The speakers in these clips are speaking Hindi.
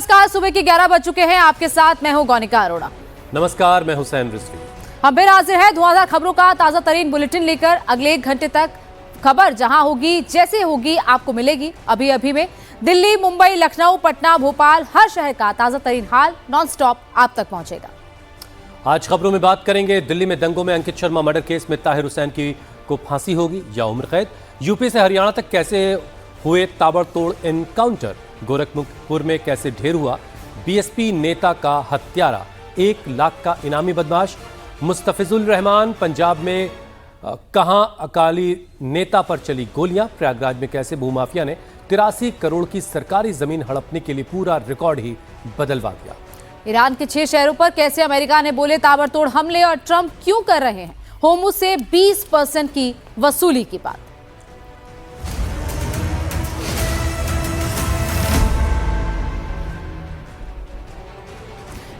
नमस्कार, सुबह के 11 बज चुके हैं। आपके साथ मैं हूं गौनिका अरोड़ा। नमस्कार, मैं हुसैन रिजवी। हम फिर हाजिर है धुआंधार खबरों का ताजा तरीन बुलेटिन लेकर। अगले 1 घंटे तक खबर जहां होगी जैसे होगी आपको मिलेगी। अभी अभी में दिल्ली, मुंबई, लखनऊ, पटना, भोपाल, हर शहर का ताजा तरीन हाल नॉन स्टॉप आप तक पहुंचेगा। आज खबरों में बात करेंगे दिल्ली में दंगों में अंकित शर्मा मर्डर केस में ताहिर हुसैन को फांसी होगी या उम्र कैद। यूपी से हरियाणा तक कैसे हुए ताबड़तोड़ एनकाउंटर। गोरखपुर में कैसे ढेर हुआ बीएसपी नेता का हत्यारा। 1 लाख का इनामी बदमाश। मुस्तफिजुल रहमान पंजाब में कहां अकाली नेता पर चली गोलियां। प्रयागराज में कैसे भूमाफिया ने 83 करोड़ की सरकारी जमीन हड़पने के लिए पूरा रिकॉर्ड ही बदलवा दिया। ईरान के 6 शहरों पर कैसे अमेरिका ने बोले ताबड़तोड़ हमले और ट्रंप क्यों कर रहे हैं होर्मुज से 20% की वसूली की बात।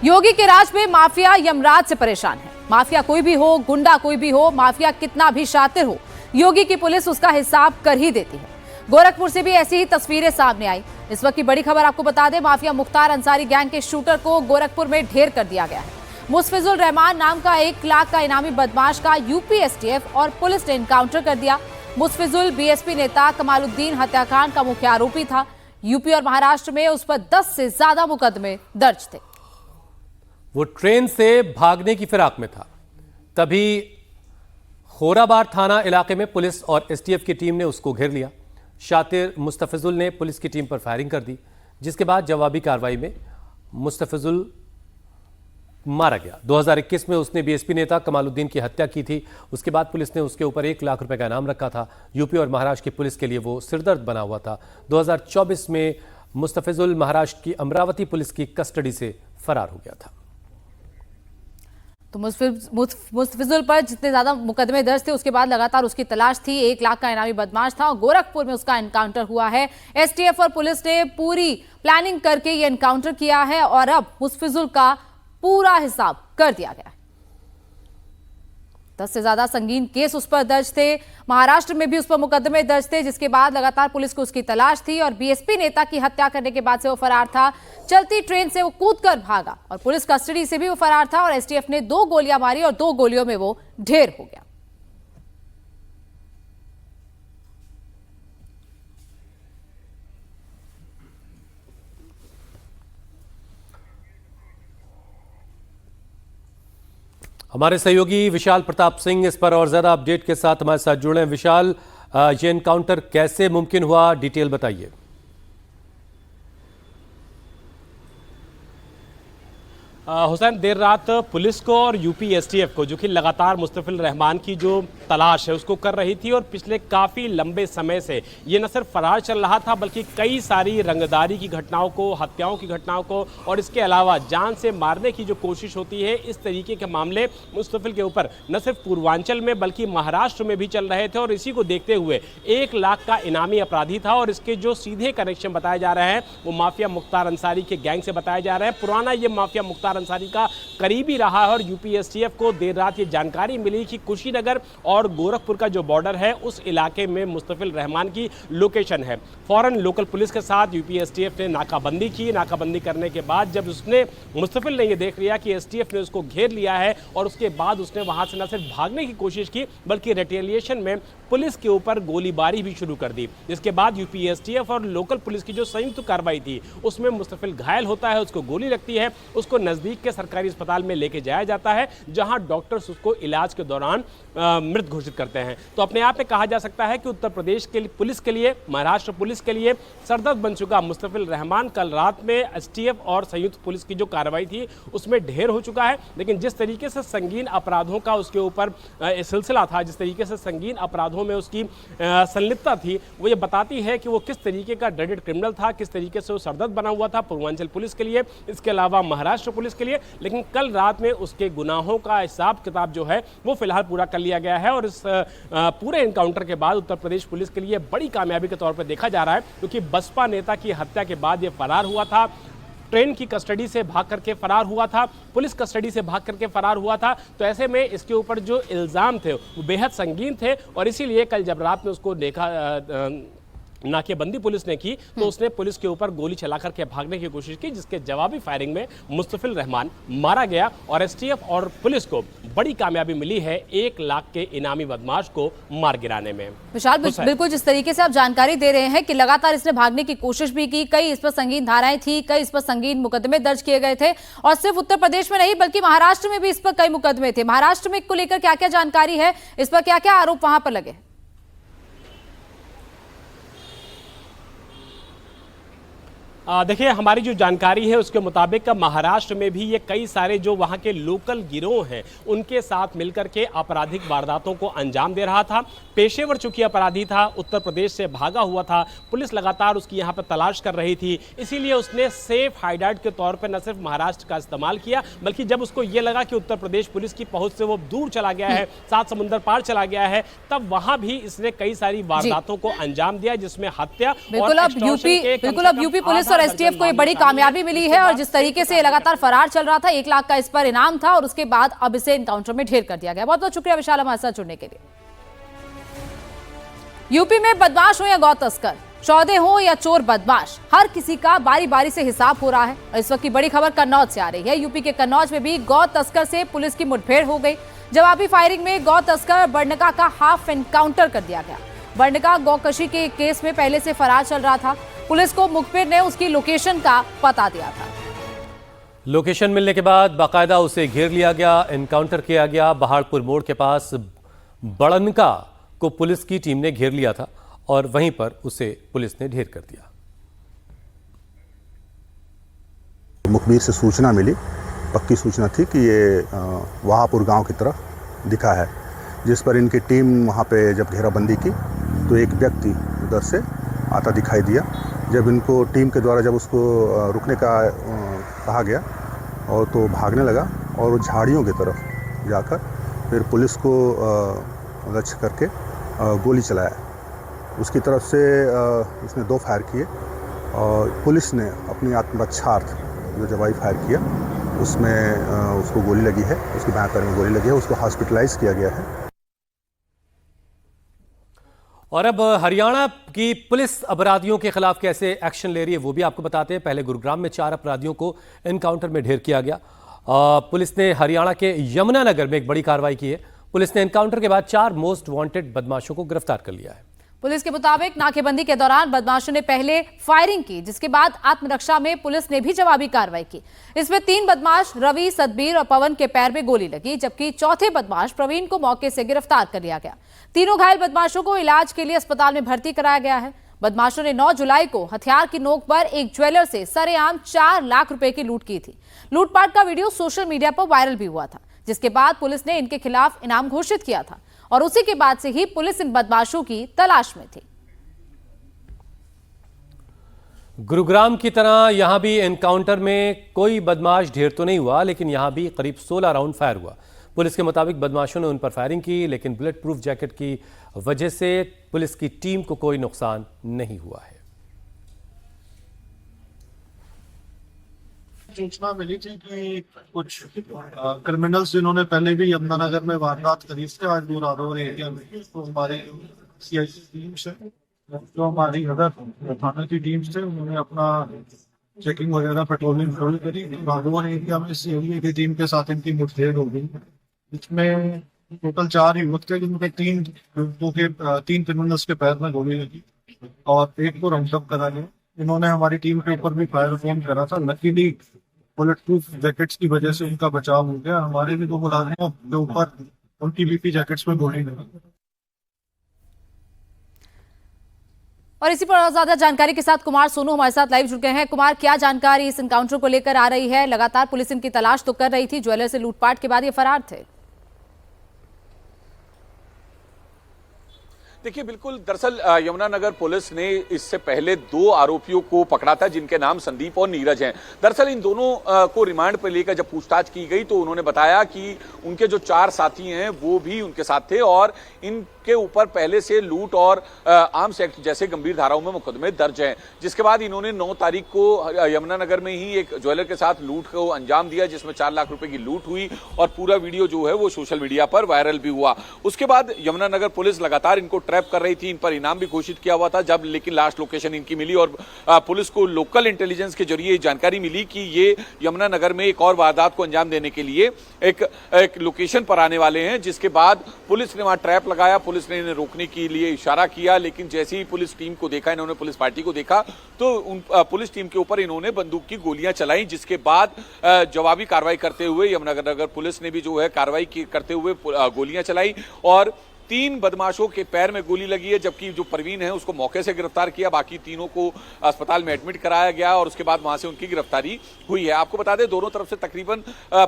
योगी के राज में माफिया यमराज से परेशान है। माफिया कोई भी हो, गुंडा कोई भी हो, माफिया कितना भी शातिर हो, योगी की पुलिस उसका हिसाब कर ही देती है। गोरखपुर से भी ऐसी ही तस्वीरें सामने आई। इस वक्त की बड़ी खबर आपको बता दें, माफिया मुख्तार अंसारी गैंग के शूटर को गोरखपुर में ढेर कर दिया गया है। मुस्तफिजुल रहमान नाम का 1 लाख का इनामी बदमाश का यूपी एसटीएफ और पुलिस ने एनकाउंटर कर दिया। मुस्तफिजुल बीएसपी नेता कमालुद्दीन हत्याकांड का मुख्य आरोपी था। यूपी और महाराष्ट्र में उस पर 10 से ज्यादा मुकदमे दर्ज थे। वो ट्रेन से भागने की फिराक में था, तभी खोराबार थाना इलाके में पुलिस और एसटीएफ की टीम ने उसको घेर लिया। शातिर मुस्तफिजुल ने पुलिस की टीम पर फायरिंग कर दी, जिसके बाद जवाबी कार्रवाई में मुस्तफिजुल मारा गया। 2021 में उसने बीएसपी नेता कमालुद्दीन की हत्या की थी। उसके बाद पुलिस ने उसके ऊपर 1 लाख रुपए का इनाम रखा था। यूपी और महाराष्ट्र की पुलिस के लिए वो सिरदर्द बना हुआ था। 2024 में मुस्तफिजुल महाराष्ट्र की अमरावती पुलिस की कस्टडी से फरार हो गया था। तो मुस्तफिजुल पर जितने ज्यादा मुकदमे दर्ज थे, उसके बाद लगातार उसकी तलाश थी। 1 लाख का इनामी बदमाश था और गोरखपुर में उसका एनकाउंटर हुआ है। एसटीएफ और पुलिस ने पूरी प्लानिंग करके ये एनकाउंटर किया है और अब मुस्तफिजुल का पूरा हिसाब कर दिया गया है। 10 से ज्यादा संगीन केस उस पर दर्ज थे। महाराष्ट्र में भी उस पर मुकदमे दर्ज थे, जिसके बाद लगातार पुलिस को उसकी तलाश थी और बीएसपी नेता की हत्या करने के बाद से वो फरार था। चलती ट्रेन से वो कूदकर भागा और पुलिस कस्टडी से भी वो फरार था और एसटीएफ ने 2 गोलियां मारी और 2 गोलियों में वो ढेर हो गया। हमारे सहयोगी विशाल प्रताप सिंह इस पर और ज्यादा अपडेट के साथ हमारे साथ जुड़े हैं। विशाल, ये एनकाउंटर कैसे मुमकिन हुआ, डिटेल बताइए। हुसैन, देर रात पुलिस को और यूपी एसटीएफ को, जो कि लगातार मुस्तफिजुल रहमान की जो तलाश है उसको कर रही थी और पिछले काफ़ी लंबे समय से ये न सिर्फ फरार चल रहा था बल्कि कई सारी रंगदारी की घटनाओं को, हत्याओं की घटनाओं को और इसके अलावा जान से मारने की जो कोशिश होती है, इस तरीके के मामले मुस्तफिजुल के ऊपर न सिर्फ पूर्वांचल में बल्कि महाराष्ट्र में भी चल रहे थे। और इसी को देखते हुए 1 लाख का इनामी अपराधी था और इसके जो सीधे कनेक्शन बताए जा रहे हैं वो माफिया मुख्तार अंसारी के गैंग से बताए जा रहे हैं। पुराना ये माफिया मुख्तार अंसारी का करीबी रहा है और यूपी एसटीएफ को देर रात ये जानकारी मिली कि कुशीनगर और गोरखपुर का जो बॉर्डर है उस इलाके में मुस्तफिजुल रहमान की लोकेशन है। फौरन लोकल पुलिस के साथ यूपी एसटीएफ ने नाकाबंदी की। नाकाबंदी करने के बाद जब उसने मुस्तफिजुल ने ये देख लिया कि एसटीएफ ने उसको घेर लिया है और उसके बाद उसने वहां से न सिर्फ भागने की कोशिश की बल्कि रिटेलिएशन में पुलिस के ऊपर गोलीबारी भी शुरू कर दी। जिसके बाद यूपी एसटीएफ और लोकल पुलिस की जो संयुक्त कार्रवाई थी उसमें मुस्तफिजुल घायल होता है, उसको गोली लगती है, उसको नजदीक के सरकारी अस्पताल में लेके जाया जाता है जहां डॉक्टर्स उसको इलाज के दौरान मृत घोषित करते हैं। तो अपने आप में कहा जा सकता है कि उत्तर प्रदेश के पुलिस के लिए, महाराष्ट्र पुलिस के लिए सरदर्द बन चुका मुस्तफिजुल रहमान कल रात में एसटीएफ और संयुक्त पुलिस की जो कार्रवाई थी उसमें ढेर हो चुका है। लेकिन जिस तरीके से संगीन अपराधों का उसके ऊपर सिलसिला था, जिस तरीके से संगीन अपराधों में उसकी संलिप्तता थी, वो ये बताती है कि वो किस तरीके का ड्रेडेड क्रिमिनल था, किस तरीके से वो सरदर्द बना हुआ था पूर्वांचल पुलिस के लिए, इसके अलावा महाराष्ट्र पुलिस के लिए। लेकिन कल रात में उसके गुनाहों का हिसाब किताब जो है वो फिलहाल पूरा कर लिया गया है और इस पूरे एनकाउंटर के बाद उत्तर प्रदेश पुलिस के लिए बड़ी कामयाबी के तौर पर देखा जा रहा है, क्योंकि बसपा नेता की हत्या के बाद ये फरार हुआ था, ट्रेन की कस्टडी से भाग करके फरार हुआ था, पुलिस कस्टडी से भाग करके फरार हुआ था। तो ऐसे में इसके ऊपर जो इल्ज़ाम थे वो बेहद संगीन थे और इसीलिए कल जब रात में उसको देखा नाकेबंदी पुलिस ने की तो उसने पुलिस के ऊपर गोली चलाकर के भागने की कोशिश की, जिसके जवाबी फायरिंग में मुस्तफिल रहमान मारा गया और एसटीएफ और पुलिस को बड़ी कामयाबी मिली है 1 लाख के इनामी बदमाश को मार गिराने में। विशाल, बिल्कुल जिस तरीके से आप जानकारी दे रहे हैं कि लगातार इसने भागने की कोशिश भी की, कई इस पर संगीन धाराएं थी, कई इस पर संगीन मुकदमे दर्ज किए गए थे और सिर्फ उत्तर प्रदेश में नहीं बल्कि महाराष्ट्र में भी इस पर कई मुकदमे थे। महाराष्ट्र में को लेकर क्या क्या जानकारी है, इस पर क्या क्या आरोप वहां पर लगे? देखिए, हमारी जो जानकारी है उसके मुताबिक महाराष्ट्र में भी ये कई सारे जो वहाँ के लोकल गिरोह हैं उनके साथ मिलकर के आपराधिक वारदातों को अंजाम दे रहा था। पेशेवर चूंकि अपराधी था, उत्तर प्रदेश से भागा हुआ था, पुलिस लगातार उसकी यहाँ पर तलाश कर रही थी, इसीलिए उसने सेफ हाइडआउट के तौर पर न सिर्फ महाराष्ट्र का इस्तेमाल किया बल्कि जब उसको ये लगा कि उत्तर प्रदेश पुलिस की पहुंच से वो दूर चला गया है, 7 समुंदर पार चला गया है, तब वहां भी इसने कई सारी वारदातों को अंजाम दिया, जिसमें हत्या बिल्कुल अब यूपी पुलिस और एसटीएफ को ये बड़ी कामयाबी मिली है और जिस तरीके से लगातार फरार चल रहा था, 1 लाख का इस पर इनाम था और उसके बाद अब इसे एनकाउंटर में ढेर कर दिया गया। बहुत बहुत शुक्रिया विशाल हमारे साथ जुड़ने के लिए। यूपी में बदमाश हो या गौ तस्कर, चौधे हो या चोर बदमाश, हर किसी का बारी बारी से हिसाब हो रहा है। इस वक्त की बड़ी खबर कन्नौज से आ रही है। यूपी के कन्नौज में भी गौ तस्कर से पुलिस की मुठभेड़ हो गई। जवाबी फायरिंग में गौ तस्कर बर्नका का हाफ एनकाउंटर कर दिया गया। बर्नका गौकशी के केस में पहले से फरार चल रहा था। पुलिस को मुखबिर ने उसकी लोकेशन का पता दिया था। लोकेशन मिलने के बाद बाकायदा उसे घेर लिया गया, एनकाउंटर किया गया। बहाड़पुर मोड़ के पास बड़नका को पुलिस की टीम ने घेर लिया था और वहीं पर उसे पुलिस ने ढेर कर दिया। मुखबिर से सूचना मिली, पक्की सूचना थी कि ये वहापुर गांव की तरफ दिखा है, जिस पर इनकी टीम वहां पे जब घेराबंदी की तो एक व्यक्ति उधर से आता दिखाई दिया। जब इनको टीम के द्वारा जब उसको रुकने का कहा गया और तो भागने लगा और वो झाड़ियों की तरफ जाकर फिर पुलिस को लक्ष्य करके गोली चलाया। उसकी तरफ से इसने 2 फायर किए और पुलिस ने अपनी आत्मरक्षार्थ जो जवाबी फायर किया उसमें उसको गोली लगी है, उसके बाएं पैर में गोली लगी है, उसको हॉस्पिटलाइज किया गया है। और अब हरियाणा की पुलिस अपराधियों के खिलाफ कैसे एक्शन ले रही है वो भी आपको बताते हैं। पहले गुरुग्राम में 4 अपराधियों को एनकाउंटर में ढेर किया गया। पुलिस ने हरियाणा के यमुनानगर में एक बड़ी कार्रवाई की है। पुलिस ने एनकाउंटर के बाद 4 मोस्ट वांटेड बदमाशों को गिरफ्तार कर लिया है। पुलिस के मुताबिक नाकेबंदी के दौरान बदमाशों ने पहले फायरिंग की, जिसके बाद आत्मरक्षा में पुलिस ने भी जवाबी कार्रवाई की। इसमें 3 बदमाश रवि, सतबीर और पवन के पैर में गोली लगी, जबकि चौथे बदमाश प्रवीण को मौके से गिरफ्तार कर लिया गया। तीनों घायल बदमाशों को इलाज के लिए अस्पताल में भर्ती कराया गया है। बदमाशों ने 9 जुलाई को हथियार की नोक पर एक ज्वेलर से सरेआम 4 लाख रुपए की लूट की थी। लूटपाट का वीडियो सोशल मीडिया पर वायरल भी हुआ था, जिसके बाद पुलिस ने इनके खिलाफ इनाम घोषित किया था और उसी के बाद से ही पुलिस इन बदमाशों की तलाश में थी। गुरुग्राम की तरह यहां भी एनकाउंटर में कोई बदमाश ढेर तो नहीं हुआ, लेकिन यहां भी करीब 16 राउंड फायर हुआ। पुलिस के मुताबिक बदमाशों ने उन पर फायरिंग की, लेकिन बुलेट प्रूफ जैकेट की वजह से पुलिस की टीम को कोई नुकसान नहीं हुआ है। सूचना मिली थी कि कुछ क्रिमिनल्स जिन्होंने पहले भी यमुनानगर में वारदात करी थी, आज वो रादौर एरिया में, तो हमारे सीआईसी टीम से जो हमारी अदर थाना की टीम से उन्होंने अपना चेकिंग वगैरह पेट्रोलिंग शुरू करी। रादौर एरिया में सीआईसी की टीम के साथ इनकी मुठभेड़ हो गई। इसमें टोटल 4 युवक थे, जिनमें 3 क्रिमिनल्स के पैर में गोली लगी और एक को राउंड अप करा गया। इन्होंने हमारी टीम के ऊपर भी फायर फोन करा था। लकीली बुलेट प्रूफ जैकेट्स की वजह से उनका बचाव हो गया। हमारे भी 2 मुलाजिमों के ऊपर उनकी बीपी जैकेट्स में गोली लगी। और इसी पर ज्यादा जानकारी के साथ कुमार सोनू हमारे साथ लाइव जुड़ गए हैं। कुमार, क्या जानकारी इस एनकाउंटर को लेकर आ रही है? लगातार पुलिस इनकी तलाश तो कर रही थी, ज्वेलर से लूटपाट के बाद ये फरार थे। देखिए, बिल्कुल, दरअसल यमुनानगर पुलिस ने इससे पहले 2 आरोपियों को पकड़ा था, जिनके नाम संदीप और नीरज हैं। दरअसल इन दोनों को रिमांड पर लेकर जब पूछताछ की गई तो उन्होंने बताया कि उनके जो 4 साथी हैं वो भी उनके साथ थे और इनके ऊपर पहले से लूट और आर्म्स एक्ट जैसे गंभीर धाराओं में मुकदमे दर्ज हैं। जिसके बाद इन्होंने 9 तारीख को यमुनानगर में ही एक ज्वेलर के साथ लूट को अंजाम दिया, जिसमें 4 लाख रुपए की लूट हुई और पूरा वीडियो जो है वो सोशल मीडिया पर वायरल भी हुआ। उसके बाद यमुनानगर पुलिस लगातार इनको ट्रैप कर रही थी। इन पर इनाम भी घोषित किया हुआ था जब लेकिन लास्ट लोकेशन इनकी मिली और पुलिस को लोकल इंटेलिजेंस के जरिए जानकारी मिली कि ये यमुनानगर में एक और वारदात को अंजाम देने के लिए एक लोकेशन पर आने वाले हैं, जिसके बाद पुलिस ने वहां ट्रैप लगाया। पुलिस ने इन्हें रोकने के लिए इशारा किया, लेकिन जैसे ही पुलिस टीम को देखा, इन्होंने पुलिस पार्टी को देखा तो पुलिस टीम के ऊपर इन्होंने बंदूक की गोलियां चलाई, जिसके बाद जवाबी कार्रवाई करते हुए यमुनानगर पुलिस ने भी जो है कार्रवाई करते हुए गोलियां चलाई और 3 बदमाशों के पैर में गोली लगी है, जबकि जो परवीन है उसको मौके से गिरफ्तार किया। बाकी तीनों को अस्पताल में एडमिट कराया गया और उसके बाद वहां से उनकी गिरफ्तारी हुई है। आपको बता दें दोनों तरफ से तकरीबन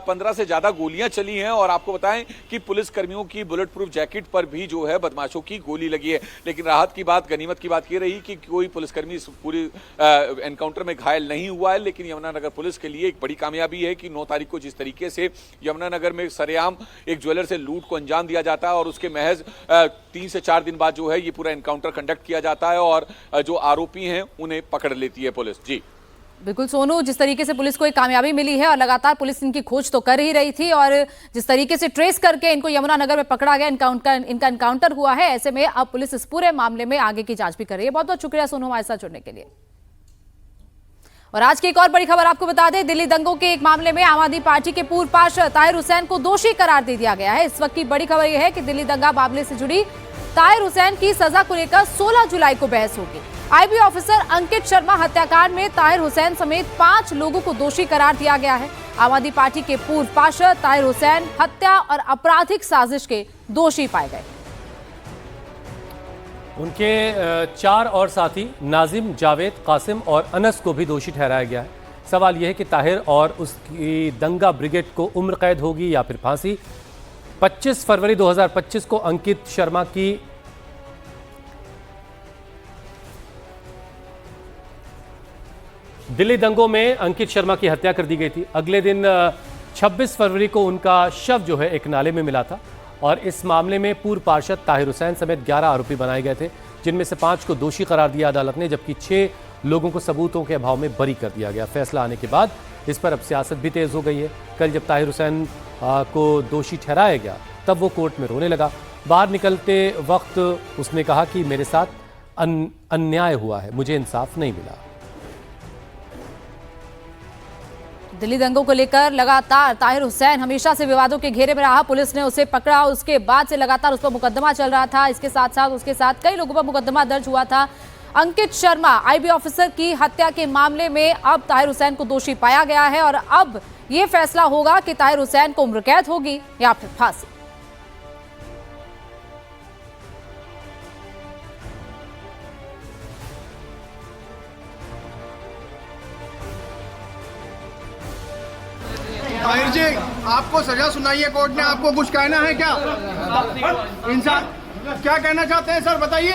15 से ज्यादा गोलियां चली हैं और आपको बताएं कि पुलिस कर्मियों की बुलेट प्रूफ जैकेट पर भी जो है बदमाशों की गोली लगी है। लेकिन राहत की बात, गनीमत की बात यह रही कि कोई पुलिसकर्मी इस पूरी एनकाउंटर में घायल नहीं हुआ है। लेकिन यमुनानगर पुलिस के लिए एक बड़ी कामयाबी है कि 9 तारीख को जिस तरीके से यमुनानगर में सरेआम एक ज्वेलर से लूट को अंजाम दिया जाता है और उसके महज 3 से 4 दिन बाद जो है ये पूरा एनकाउंटर कंडक्ट किया जाता है और जो आरोपी हैं उन्हें पकड़ लेती है पुलिस। जी बिल्कुल सोनू, जिस तरीके से पुलिस को एक कामयाबी मिली है और लगातार पुलिस इनकी खोज तो कर ही रही थी और जिस तरीके से ट्रेस करके इनको यमुनानगर में पकड़ा गया, इनका एनकाउंटर हुआ है, ऐसे में अब पुलिस इस पूरे मामले में आगे की जांच भी कर रही है। बहुत बहुत शुक्रिया सोनू हमारे साथ जुड़ने के लिए। और आज की एक और बड़ी खबर आपको बता दें, दिल्ली दंगों के एक मामले में आम आदमी पार्टी के पूर्व पार्षद ताहिर हुसैन को दोषी करार दे दिया गया है। इस वक्त की बड़ी खबर यह है कि दिल्ली दंगा मामले से जुड़ी ताहिर हुसैन की सजा को लेकर 16 जुलाई को बहस होगी। आईबी ऑफिसर अंकित शर्मा हत्याकांड में ताहिर हुसैन समेत 5 लोगों को दोषी करार दिया गया है। आम आदमी पार्टी के पूर्व पार्षद ताहिर हुसैन हत्या और आपराधिक साजिश के दोषी पाए गए। उनके 4 और साथी नाजिम, जावेद, कासिम और अनस को भी दोषी ठहराया गया है। सवाल यह है कि ताहिर और उसकी दंगा ब्रिगेड को उम्र कैद होगी या फिर फांसी। 25 फरवरी 2025 को अंकित शर्मा की दिल्ली दंगों में अंकित शर्मा की हत्या कर दी गई थी। अगले दिन 26 फरवरी को उनका शव जो है एक नाले में मिला था और इस मामले में पूर्व पार्षद ताहिर हुसैन समेत 11 आरोपी बनाए गए थे, जिनमें से 5 को दोषी करार दिया अदालत ने, जबकि 6 लोगों को सबूतों के अभाव में बरी कर दिया गया। फैसला आने के बाद इस पर अब सियासत भी तेज हो गई है। कल जब ताहिर हुसैन को दोषी ठहराया गया तब वो कोर्ट में रोने लगा। बाहर निकलते वक्त उसने कहा कि मेरे साथ अन्याय हुआ है, मुझे इंसाफ नहीं मिला। दिल्ली दंगों को लेकर लगातार ताहिर हुसैन हमेशा से विवादों के घेरे में रहा। पुलिस ने उसे पकड़ा, उसके बाद से लगातार उस पर मुकदमा चल रहा था। इसके साथ साथ उसके साथ कई लोगों पर मुकदमा दर्ज हुआ था। अंकित शर्मा आईबी ऑफिसर की हत्या के मामले में अब ताहिर हुसैन को दोषी पाया गया है और अब यह फैसला होगा कि ताहिर हुसैन को उम्र कैद होगी या फिर फांसी। ताहिर जी, आपको सजा सुनाई है कोर्ट ने, आपको कुछ कहना है क्या? इंसान क्या कहना चाहते हैं सर, बताइए।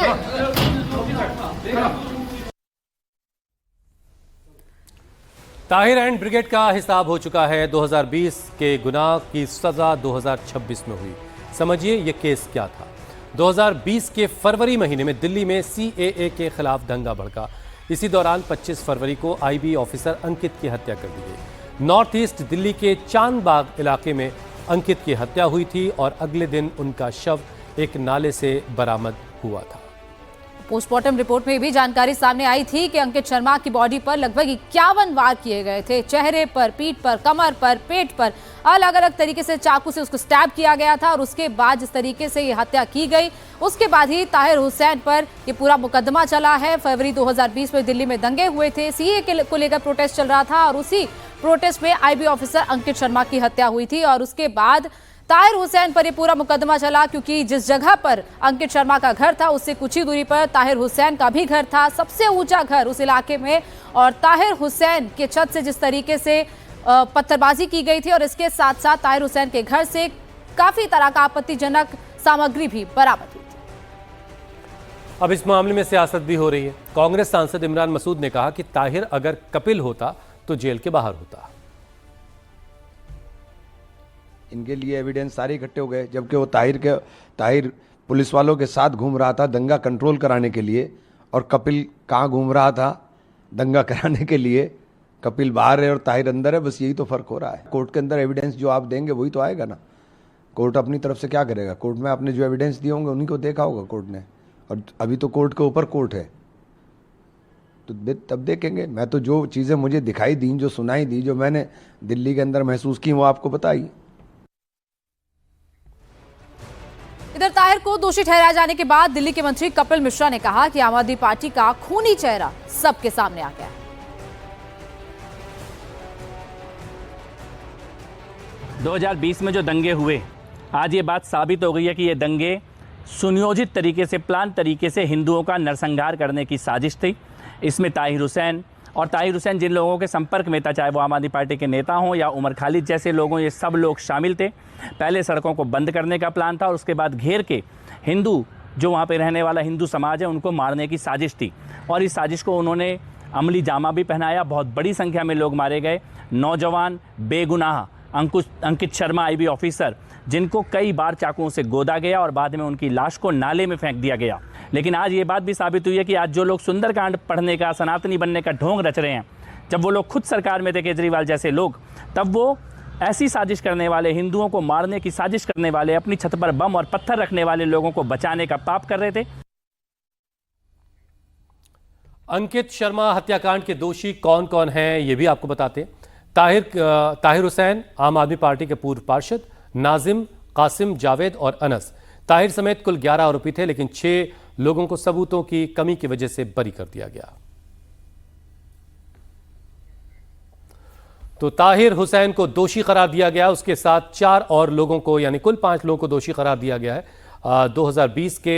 ताहिर एंड ब्रिगेड का हिसाब हो चुका है। 2020 के गुनाह की सजा 2026 में हुई। समझिए ये केस क्या था। 2020 के फरवरी महीने में दिल्ली में CAA के खिलाफ दंगा भड़का। इसी दौरान 25 फरवरी को IB ऑफिसर अंकित की हत्या कर दी गई। नॉर्थ ईस्ट दिल्ली के चांदबाग इलाके में अंकित की हत्या हुई थी और अगले दिन उनका शव एक नाले से बरामद हुआ था। पोस्टमार्टम रिपोर्ट में भी जानकारी सामने आई थी कि अंकित शर्मा की बॉडी पर लगभग 51 वार किए गए थे। चेहरे पर, पीठ पर, कमर पर, पेट पर अलग अलग तरीके से चाकू से उसको स्टैब किया गया था और उसके बाद जिस तरीके से ये हत्या की गई उसके बाद ही ताहिर हुसैन पर ये पूरा मुकदमा चला है। फरवरी 2020 में दिल्ली में दंगे हुए थे, CAA को लेकर प्रोटेस्ट चल रहा था और उसी प्रोटेस्ट में IB ऑफिसर अंकित शर्मा की हत्या हुई थी और उसके बाद ताहिर हुसैन पर यह पूरा मुकदमा चला, क्योंकि जिस जगह पर अंकित शर्मा का घर था उससे कुछ ही दूरी पर ताहिर हुसैन का भी घर था, सबसे ऊंचा घर उस इलाके में। और ताहिर हुसैन के छत से जिस तरीके से पत्थरबाजी की गई थी और इसके साथ साथ ताहिर हुसैन के घर से काफी तरह का आपत्तिजनक सामग्री भी बरामद हुई थी। अब इस मामले में सियासत भी हो रही है। कांग्रेस सांसद इमरान मसूद ने कहा कि ताहिर अगर कपिल होता तो जेल के बाहर होता। इनके लिए एविडेंस सारे इकट्ठे हो गए, जबकि वो ताहिर पुलिस वालों के साथ घूम रहा था दंगा कंट्रोल कराने के लिए और कपिल कहाँ घूम रहा था दंगा कराने के लिए। कपिल बाहर है और ताहिर अंदर है, बस यही तो फर्क हो रहा है। कोर्ट के अंदर एविडेंस जो आप देंगे वही तो आएगा ना। कोर्ट अपनी तरफ से क्या करेगा? कोर्ट में आपने जो एविडेंस दिए होंगे उन्हीं को देखा होगा कोर्ट ने, और अभी तो कोर्ट के ऊपर कोर्ट है, तो तब देखेंगे। मैं तो जो चीज़ें मुझे दिखाई दी, जो सुनाई दी, जो मैंने दिल्ली के अंदर महसूस की, वो आपको बताई। इधर ताहिर को दोषी ठहराए जाने के बाद दिल्ली के मंत्री कपिल मिश्रा ने कहा कि आम आदमी पार्टी का खूनी चेहरा सबके सामने आ गया है। 2020 में जो दंगे हुए, आज ये बात साबित हो गई है कि ये दंगे सुनियोजित तरीके से, प्लान तरीके से हिंदुओं का नरसंहार करने की साजिश थी। इसमें ताहिर हुसैन जिन लोगों के संपर्क में था, चाहे वो आम आदमी पार्टी के नेता हों या उमर खालिद जैसे लोगों, ये सब लोग शामिल थे। पहले सड़कों को बंद करने का प्लान था और उसके बाद घेर के हिंदू, जो वहाँ पे रहने वाला हिंदू समाज है, उनको मारने की साजिश थी। और इस साजिश को उन्होंने अमली जामा भी पहनाया। बहुत बड़ी संख्या में लोग मारे गए। नौजवान बेगुनाह अंकित शर्मा IB ऑफिसर, जिनको कई बार चाकुओं से गोदा गया और बाद में उनकी लाश को नाले में फेंक दिया गया। लेकिन आज ये बात भी साबित हुई है कि आज जो लोग सुंदरकांड पढ़ने का, सनातनी बनने का ढोंग रच रहे हैं, जब वो लोग खुद सरकार में थे, केजरीवाल जैसे लोग, तब वो ऐसी साजिश करने वाले, हिंदुओं को मारने की साजिश करने वाले, अपनी छत पर बम और पत्थर रखने वाले लोगों को बचाने का पाप कर रहे थे। अंकित शर्मा हत्याकांड के दोषी कौन कौन हैं, ये भी आपको बताते हैं। ताहिर हुसैन, आम आदमी पार्टी के पूर्व पार्षद, नाजिम, कासिम, जावेद और अनस। ताहिर समेत कुल 11 आरोपी थे, लेकिन 6 लोगों को सबूतों की कमी की वजह से बरी कर दिया गया। तो ताहिर हुसैन को दोषी करार दिया गया। उसके साथ 4 और लोगों को, यानी कुल 5 लोगों को दोषी करार दिया गया है। 2020 के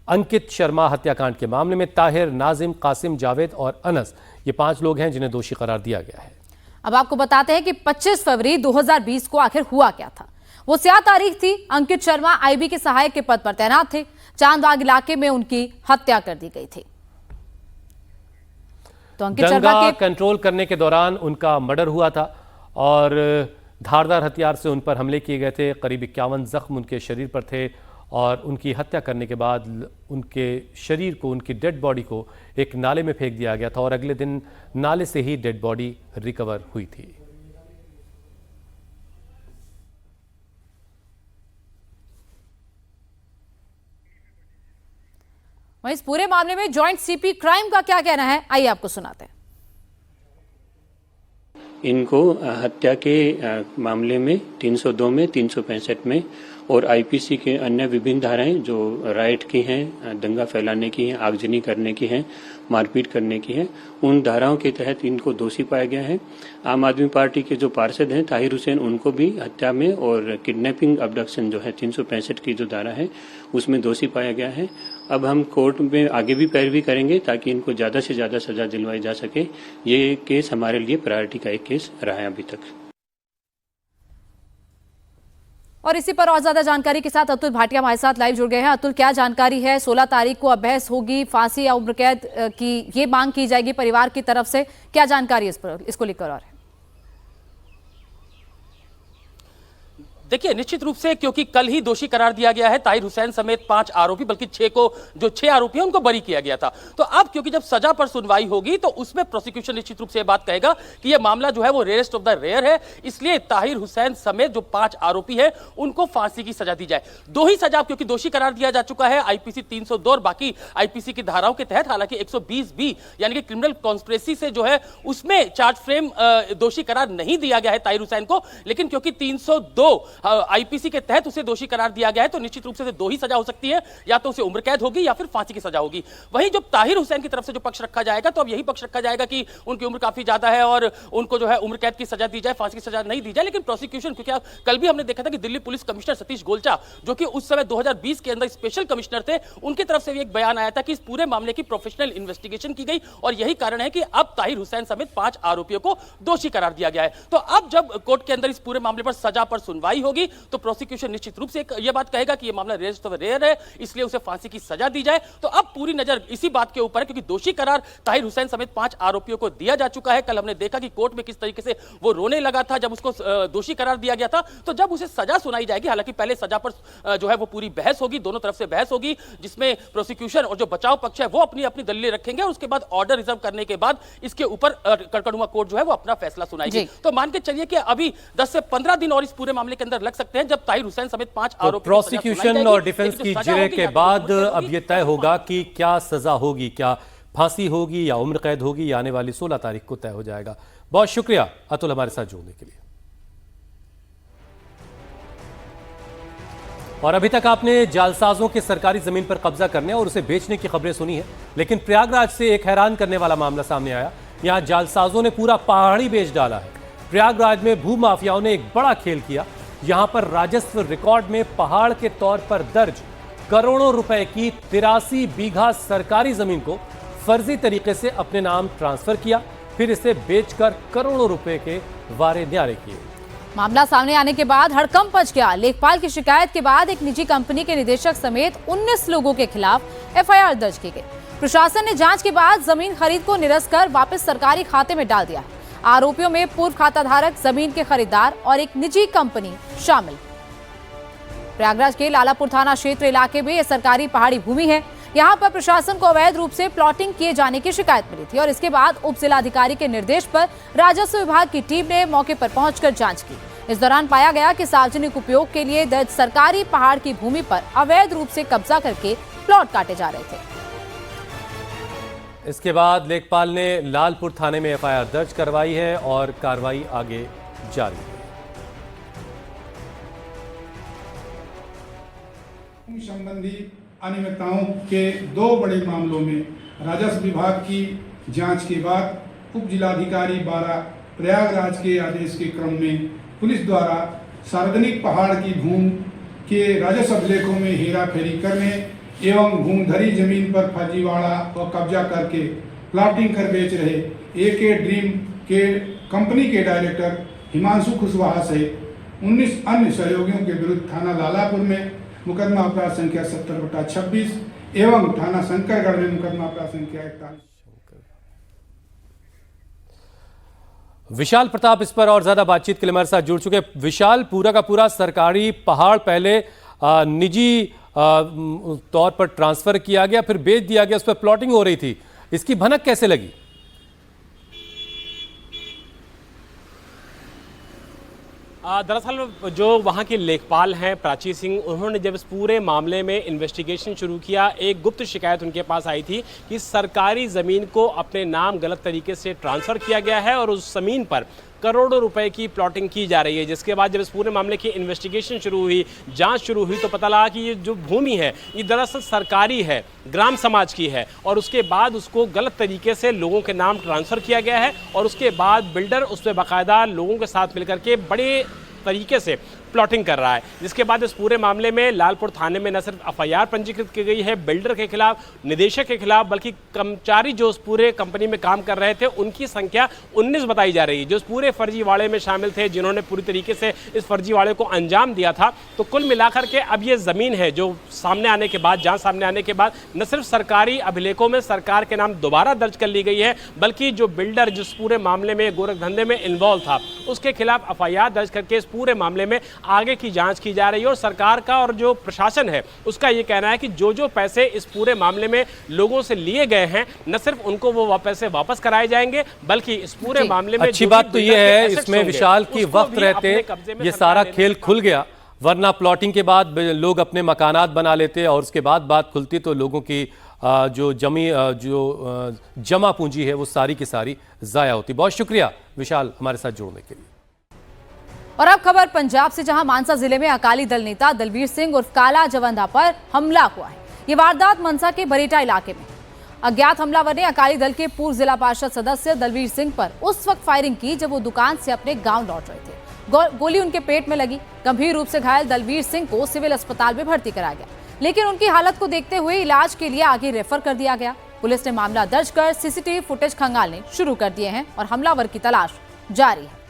अंकित शर्मा हत्याकांड के मामले में ताहिर, नाजिम, कासिम, जावेद और अनस, ये 5 लोग हैं जिन्हें दोषी करार दिया गया है। अब आपको बताते हैं कि 25 फरवरी 2020 को आखिर हुआ क्या था। वो स्याह तारीख थी। अंकित शर्मा IB के सहायक के पद पर तैनात थे। चांदबाग इलाके में उनकी हत्या कर दी गई थी। तो अंकित शर्मा के कंट्रोल करने के दौरान उनका मर्डर हुआ था और धारदार हथियार से उन पर हमले किए गए थे। करीब 51 जख्म उनके शरीर पर थे और उनकी हत्या करने के बाद उनके शरीर को, उनकी डेड बॉडी को एक नाले में फेंक दिया गया था और अगले दिन नाले से ही डेड बॉडी रिकवर हुई थी। वहीं इस पूरे मामले में जॉइंट CP क्राइम का क्या कहना है, आइए आपको सुनाते हैं। इनको हत्या के मामले में 302 में, 365 में और IPC के अन्य विभिन्न धाराएं जो राइट की हैं, दंगा फैलाने की हैं, आगजनी करने की हैं, मारपीट करने की हैं, उन धाराओं के तहत इनको दोषी पाया गया है। आम आदमी पार्टी के जो पार्षद हैं ताहिर हुसैन, उनको भी हत्या में और किडनैपिंग अबडक्शन जो है 365 की जो धारा है उसमें दोषी पाया गया है। अब हम कोर्ट में आगे भी पैरवी करेंगे ताकि इनको ज्यादा से ज्यादा सजा दिलवाई जा सके। ये केस हमारे लिए प्रायोरिटी का एक केस रहा है अभी तक। और इसी पर और ज्यादा जानकारी के साथ अतुल भाटिया हमारे साथ लाइव जुड़ गए हैं। अतुल, क्या जानकारी है? 16 तारीख को अब बहस होगी, फांसी या उम्र कैद की ये मांग की जाएगी परिवार की तरफ से, क्या जानकारी इस पर, इसको लेकर? और देखिए, निश्चित रूप से क्योंकि कल ही दोषी करार दिया गया है ताहिर हुसैन समेत 5 आरोपी, बल्कि 6 आरोपी हैं उनको बरी किया गया था। तो अब क्योंकि जब सजा पर सुनवाई होगी तो उसमें प्रोसिक्यूशन निश्चित रूप से बात कहेगा कि यह मामला जो है वो रेयरेस्ट ऑफ द रेयर है, इसलिए ताहिर हुसैन समेत जो 5 आरोपी है उनको फांसी की सजा दी जाए। 2 ही सजा, क्योंकि दोषी करार दिया जा चुका है IPC 302 और बाकी IPC की धाराओं के तहत। हालांकि 120B यानी कि क्रिमिनल कॉन्स्पिरेसी से जो है उसमें चार्ज फ्रेम दोषी करार नहीं दिया गया है ताहिर हुसैन को, लेकिन क्योंकि 302 IPC के तहत उसे दोषी करार दिया गया है तो निश्चित रूप से 2 ही सजा हो सकती है, या तो उसे उम्र कैद होगी या फिर फांसी की सजा होगी। वहीं जो ताहिर हुसैन की तरफ से जो पक्ष रखा जाएगा, तो अब यही पक्ष रखा जाएगा कि उनकी उम्र काफी ज्यादा है और उनको जो है उम्र कैद की सजा दी जाए, फांसी की सजा नहीं दी जाए। लेकिन प्रोसिक्यूशन, क्योंकि कल भी हमने देखा था कि दिल्ली पुलिस कमिश्नर सतीश गोलचा, जो कि उस समय 2020 के अंदर स्पेशल कमिश्नर थे, उनकी तरफ से भी एक बयान आया था कि इस पूरे मामले की प्रोफेशनल इन्वेस्टिगेशन की गई और यही कारण है कि अब ताहिर हुसैन समेत 5 आरोपियों को दोषी करार दिया गया है। तो अब जब कोर्ट के अंदर इस पूरे मामले पर सजा पर सुनवाई होगी तो प्रोसिक्यूशन निश्चित रूप से यह बात कहेगा कि यह मामला रेयर है, इसलिए उसे फांसी की सजा दी जाए। तो अब पूरी नजर इसी बात के ऊपर है, क्योंकि दोषी करार ताहिर हुसैन समेत 5 आरोपियों को दिया जा चुका है। कल हमने देखा कि कोर्ट में किस तरीके से वो रोने लगा था जब उसको दोषी करार दिया गया था। तो जब उसे सजा सुनाई जाएगी, हालांकि पहले सजा पर जो है वो पूरी बहस होगी, दोनों तरफ से बहस होगी, जिसमें प्रोसिक्यूशन और जो बचाव पक्ष है वो अपनी अपनी दलीलें रखेंगे और उसके बाद ऑर्डर रिजर्व करने के बाद इसके ऊपर कड़कड़ुआ कोर्ट जो है वो अपना फैसला सुनाएगी। तो मान के चलिए कि अभी 10 से 15 दिन और इस पूरे मामले के अंदर अंदर लग सकते हैं जब ताहिर हुसैन समेत 5 तो आरोपी प्रोसिक्यूशन और डिफेंस की जिरह के बाद अब ये तय होगा कि क्या सजा होगी, क्या फांसी होगी या उम्र कैद होगी, या आने वाली 16 तारीख को तय हो जाएगा। बहुत शुक्रिया अतुल हमारे साथ जुड़ने के लिए। और अभी तक आपने जालसाजों के सरकारी जमीन पर कब्जा करने और उसे बेचने की खबरें सुनी है, लेकिन प्रयागराज से एक हैरान करने वाला मामला सामने आया। यहां जालसाजों ने पूरा पहाड़ी बेच डाला है। प्रयागराज में भूमाफियाओं ने एक बड़ा खेल किया। यहां पर राजस्व रिकॉर्ड में पहाड़ के तौर पर दर्ज करोड़ों रुपए की 83 बीघा सरकारी जमीन को फर्जी तरीके से अपने नाम ट्रांसफर किया, फिर इसे बेचकर करोड़ों रुपए के वारे न्यारे किए। मामला सामने आने के बाद हड़कंप मच गया। लेखपाल की शिकायत के बाद एक निजी कंपनी के निदेशक समेत 19 लोगों के खिलाफ एफआईआर दर्ज की गई। प्रशासन ने जांच के बाद जमीन खरीद को निरस्त कर वापस सरकारी खाते में डाल दिया। आरोपियों में पूर्व खाताधारक, जमीन के खरीदार और एक निजी कंपनी शामिल। प्रयागराज के लालापुर थाना क्षेत्र इलाके में यह सरकारी पहाड़ी भूमि है। यहाँ पर प्रशासन को अवैध रूप से प्लॉटिंग किए जाने की शिकायत मिली थी और इसके बाद उप जिलाधिकारी के निर्देश पर राजस्व विभाग की टीम ने मौके पर पहुंचकर जांच की। इस दौरान पाया गया कि सार्वजनिक उपयोग के लिए दर्ज सरकारी पहाड़ की भूमि पर अवैध रूप से कब्जा करके प्लॉट काटे जा रहे थे। इसके बाद लेखपाल ने लालपुर थाने में एफआईआर दर्ज करवाई है और कार्रवाई आगे जारी है। संबंधी अनियमितताओं के 2 बड़े मामलों में राजस्व विभाग की जांच के बाद उप जिलाधिकारी 12 प्रयागराज के आदेश के क्रम में पुलिस द्वारा सार्वजनिक पहाड़ की भूमि के राजस्व अभिलेखों में हेराफेरी करने एवं भूमधरी जमीन पर फर्जीवाड़ा और कब्जा करके प्लॉटिंग कर बेच रहे AK ड्रीम के कंपनी के डायरेक्टर हिमांशु कुशवाहा सहित 19 अन्य सहयोगियों के विरुद्ध थाना लालापुर में मुकदमा अपराध संख्या 70/26 एवं थाना शंकरगढ़ में मुकदमा अपराध संख्या 41। विशाल प्रताप इस पर और ज्यादा बातचीत के लिए हमारे साथ जुड़ चुके हैं। विशाल, पूरा का पूरा सरकारी पहाड़ पहले निजी तौर पर ट्रांसफर किया गया, फिर बेच दिया गया, उस पर प्लॉटिंग हो रही थी, इसकी भनक कैसे लगी? दरअसल जो वहाँ के लेखपाल हैं प्राची सिंह, उन्होंने जब इस पूरे मामले में इन्वेस्टिगेशन शुरू किया, एक गुप्त शिकायत उनके पास आई थी कि सरकारी ज़मीन को अपने नाम गलत तरीके से ट्रांसफ़र किया गया है और उस ज़मीन पर करोड़ों रुपए की प्लॉटिंग की जा रही है। जिसके बाद जब इस पूरे मामले की इन्वेस्टिगेशन शुरू हुई, जांच शुरू हुई, तो पता लगा कि ये जो भूमि है ये दरअसल सरकारी है, ग्राम समाज की है और उसके बाद उसको गलत तरीके से लोगों के नाम ट्रांसफ़र किया गया है और उसके बाद बिल्डर उस पर बाकायदा लोगों के साथ मिलकर के बड़े तरीके से प्लॉटिंग कर रहा है। जिसके बाद इस पूरे मामले में लालपुर थाने में न सिर्फ एफआईआर पंजीकृत की गई है बिल्डर के खिलाफ, निदेशक के खिलाफ, बल्कि कर्मचारी जो उस पूरे कंपनी में काम कर रहे थे उनकी संख्या 19 बताई जा रही है, जो उस पूरे फर्जीवाड़े में शामिल थे, जिन्होंने पूरी तरीके से इस फर्जीवाड़े को अंजाम दिया था। तो कुल मिलाकर के अब ये ज़मीन है जो सामने आने के बाद, जांच सामने आने के बाद न सिर्फ सरकारी अभिलेखों में सरकार के नाम दोबारा दर्ज कर ली गई है, बल्कि जो बिल्डर जिस पूरे मामले में गोरख धंधे में इन्वॉल्व था उसके खिलाफ एफआईआर दर्ज करके इस पूरे मामले में आगे की जांच की जा रही है। और सरकार का और जो प्रशासन है उसका ये कहना है कि जो जो पैसे इस पूरे मामले में लोगों से लिए गए हैं, न सिर्फ उनको वो पैसे वापस कराए जाएंगे, बल्कि इस पूरे मामले में अच्छी बात तो ये है इसमें विशाल की वक्त रहते ये सारा खेल खुल गया, वरना प्लॉटिंग के बाद लोग अपने मकानात बना लेते और उसके बाद बात खुलती तो लोगों की जो जमा पूंजी है वो सारी की सारी जाया होती। बहुत शुक्रिया विशाल हमारे साथ जुड़ने के लिए। और अब खबर पंजाब से, जहां मानसा जिले में अकाली दल नेता दलवीर सिंह उर्फ काला जवंदा पर हमला हुआ है। ये वारदात मनसा के बरेटा इलाके में। अज्ञात हमलावर ने अकाली दल के पूर्व जिला पार्षद सदस्य दलवीर सिंह पर उस वक्त फायरिंग की जब वो दुकान से अपने गांव लौट रहे थे। गोली उनके पेट में लगी। गंभीर रूप से घायल दलवीर सिंह को सिविल अस्पताल में भर्ती कराया गया, लेकिन उनकी हालत को देखते हुए इलाज के लिए आगे रेफर कर दिया गया। पुलिस ने मामला दर्ज कर सीसीटीवी फुटेज खंगालने शुरू कर दिए हैं और हमलावर की तलाश जारी है।